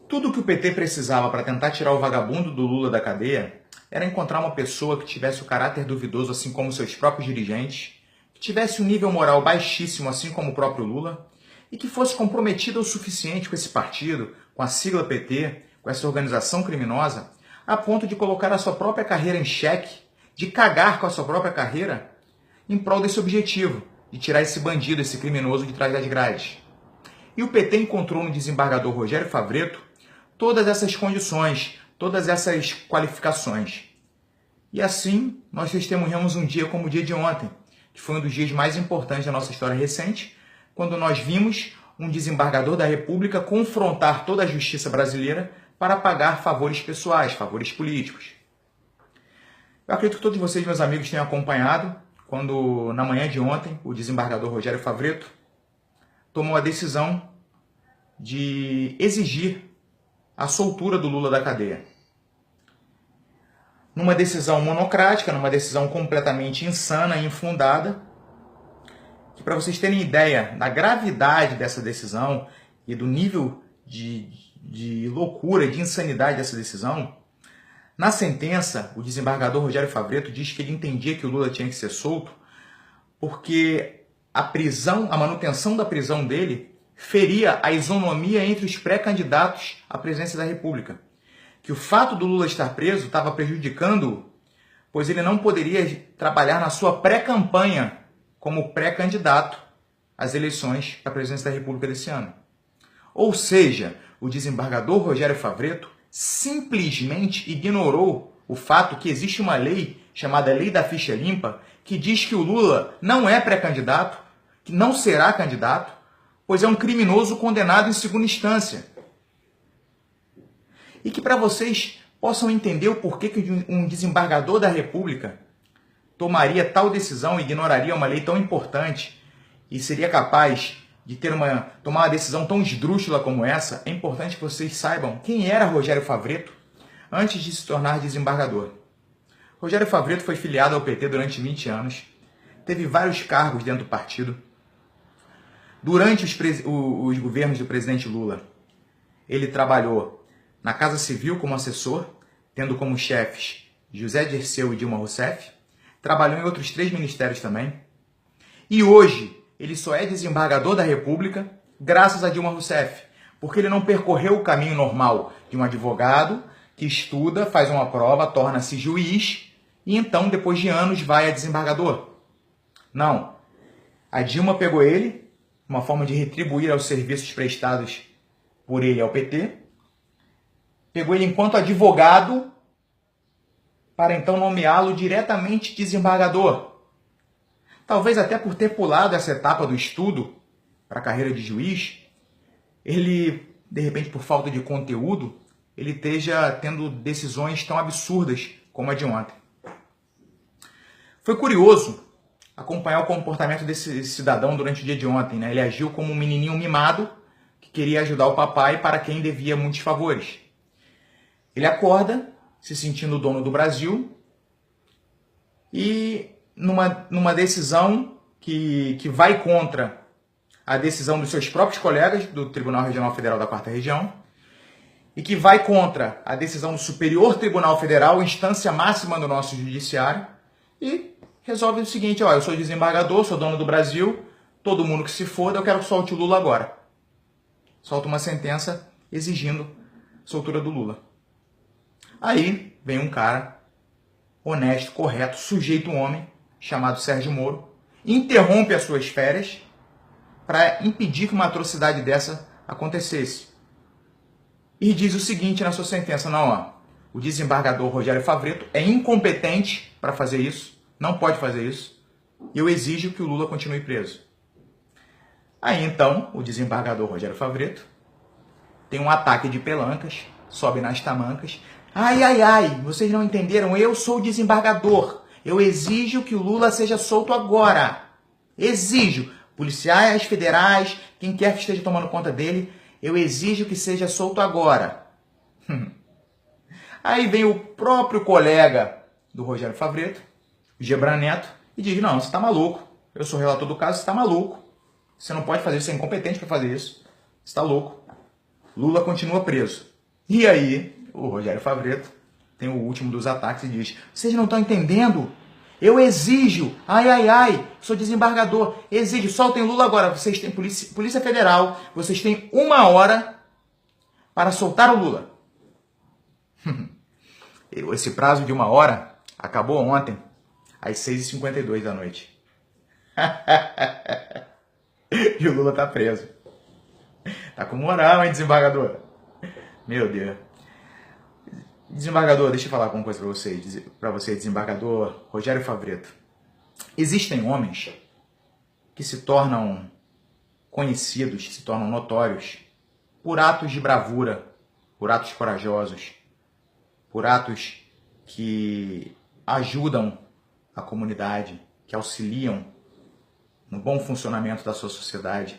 Tudo que o PT precisava para tentar tirar o vagabundo do Lula da cadeia era encontrar uma pessoa que tivesse o caráter duvidoso, assim como seus próprios dirigentes, que tivesse um nível moral baixíssimo, assim como o próprio Lula, e que fosse comprometida o suficiente com esse partido, com a sigla PT, com essa organização criminosa, a ponto de colocar a sua própria carreira em xeque, de cagar com a sua própria carreira, em prol desse objetivo, de tirar esse bandido, esse criminoso de trás das grades. E o PT encontrou no desembargador Rogério Favretto todas essas condições, todas essas qualificações. E assim, nós testemunhamos um dia como o dia de ontem, que foi um dos dias mais importantes da nossa história recente, quando nós vimos um desembargador da República confrontar toda a justiça brasileira para pagar favores pessoais, favores políticos. Eu acredito que todos vocês, meus amigos, tenham acompanhado quando, na manhã de ontem, o desembargador Rogério Favretto tomou a decisão de exigir a soltura do Lula da cadeia. Numa decisão monocrática, numa decisão completamente insana e infundada, que, para vocês terem ideia da gravidade dessa decisão e do nível de loucura, de insanidade dessa decisão, na sentença, o desembargador Rogério Favretto diz que ele entendia que o Lula tinha que ser solto porque a manutenção da prisão dele feria a isonomia entre os pré-candidatos à presidência da República. Que o fato do Lula estar preso estava prejudicando-o, pois ele não poderia trabalhar na sua pré-campanha como pré-candidato às eleições para a presidência da República desse ano. Ou seja, o desembargador Rogério Favretto simplesmente ignorou o fato que existe uma lei chamada Lei da Ficha Limpa, que diz que o Lula não é pré-candidato, que não será candidato, pois é um criminoso condenado em segunda instância. E que, para vocês possam entender o porquê que um desembargador da República tomaria tal decisão, ignoraria uma lei tão importante e seria capaz de tomar uma decisão tão esdrúxula como essa, é importante que vocês saibam quem era Rogério Favretto antes de se tornar desembargador. Rogério Favretto foi filiado ao PT durante 20 anos, teve vários cargos dentro do partido. Durante os governos do presidente Lula, ele trabalhou na Casa Civil como assessor, tendo como chefes José Dirceu e Dilma Rousseff. Trabalhou em outros 3 ministérios também. E hoje, ele só é desembargador da República graças a Dilma Rousseff, porque ele não percorreu o caminho normal de um advogado que estuda, faz uma prova, torna-se juiz e então, depois de anos, vai a desembargador. Não. A Dilma pegou ele, uma forma de retribuir aos serviços prestados por ele ao PT, pegou ele enquanto advogado para então nomeá-lo diretamente desembargador. Talvez até por ter pulado essa etapa do estudo para a carreira de juiz, ele, de repente, por falta de conteúdo, ele esteja tendo decisões tão absurdas como a de ontem. Foi curioso acompanhar o comportamento desse cidadão durante o dia de ontem, né? Ele agiu como um menininho mimado que queria ajudar o papai para quem devia muitos favores. Ele acorda se sentindo o dono do Brasil e numa decisão que vai contra a decisão dos seus próprios colegas do Tribunal Regional Federal da 4ª Região e que vai contra a decisão do Superior Tribunal Federal, instância máxima do nosso judiciário, e resolve o seguinte: eu sou desembargador, sou dono do Brasil, todo mundo que se foda, eu quero que solte o Lula agora. Solta uma sentença exigindo soltura do Lula. Aí vem um cara honesto, correto, sujeito homem, chamado Sérgio Moro, interrompe as suas férias para impedir que uma atrocidade dessa acontecesse. E diz o seguinte na sua sentença: não, o desembargador Rogério Favretto é incompetente para fazer isso, não pode fazer isso, e eu exijo que o Lula continue preso. Aí então, o desembargador Rogério Favretto tem um ataque de pelancas, sobe nas tamancas. Ai, vocês não entenderam, eu sou o desembargador, eu exijo que o Lula seja solto agora. Exijo, policiais federais, quem quer que esteja tomando conta dele, eu exijo que seja solto agora. Aí vem o próprio colega do Rogério Favretto, o Gebran Neto, e diz: não, você está maluco, eu sou relator do caso, você está maluco, você não pode fazer isso, você é incompetente para fazer isso, você está louco. Lula continua preso. E aí, o Rogério Favretto tem o último dos ataques e diz: vocês não estão entendendo? Eu exijo, sou desembargador, exijo, soltem Lula agora. Vocês têm Polícia Federal, vocês têm 1 hora para soltar o Lula. Esse prazo de 1 hora acabou ontem, às 6h52 da noite. E o Lula tá preso. Tá com moral, hein, desembargador? Meu Deus. Desembargador, deixa eu falar uma coisa para você, desembargador Rogério Favretto. Existem homens que se tornam conhecidos, se tornam notórios por atos de bravura, por atos corajosos, por atos que ajudam a comunidade, que auxiliam no bom funcionamento da sua sociedade.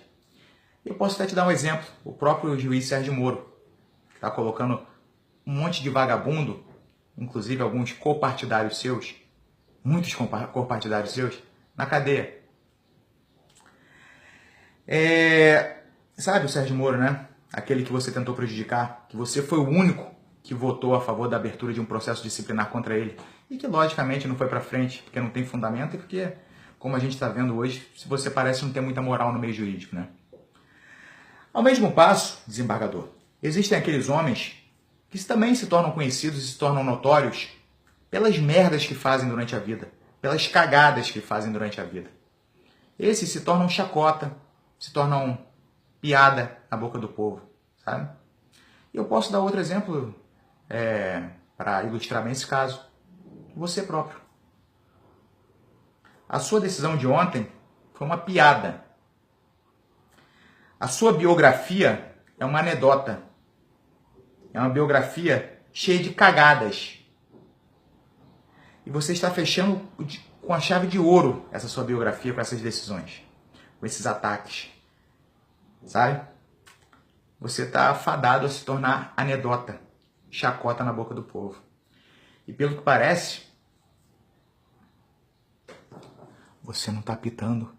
Eu posso até te dar um exemplo, o próprio juiz Sérgio Moro, que está colocando um monte de vagabundo, inclusive alguns copartidários seus, muitos copartidários seus, na cadeia. Sabe o Sérgio Moro, né? Aquele que você tentou prejudicar, que você foi o único que votou a favor da abertura de um processo disciplinar contra ele, e que logicamente não foi para frente, porque não tem fundamento e porque, como a gente está vendo hoje, você parece não ter muita moral no meio jurídico, né? Ao mesmo passo, desembargador, existem aqueles homens que também se tornam conhecidos e se tornam notórios pelas merdas que fazem durante a vida, pelas cagadas que fazem durante a vida. Esses se tornam chacota, se tornam piada na boca do povo, sabe? E eu posso dar outro exemplo para ilustrar bem esse caso. Você próprio. A sua decisão de ontem foi uma piada. A sua biografia é uma anedota. É uma biografia cheia de cagadas. E você está fechando com a chave de ouro essa sua biografia com essas decisões, com esses ataques. Sabe? Você está fadado a se tornar anedota, chacota na boca do povo. E pelo que parece, você não está apitando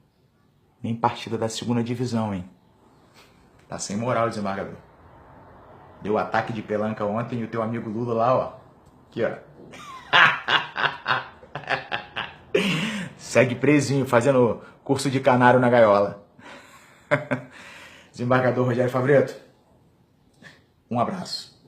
nem partida da 2ª divisão, hein? Tá sem moral, desembargador. Deu ataque de pelanca ontem e o teu amigo Lula lá, ó. Aqui, ó. Segue presinho, fazendo curso de canário na gaiola. Desembargador Rogério Favretto, um abraço.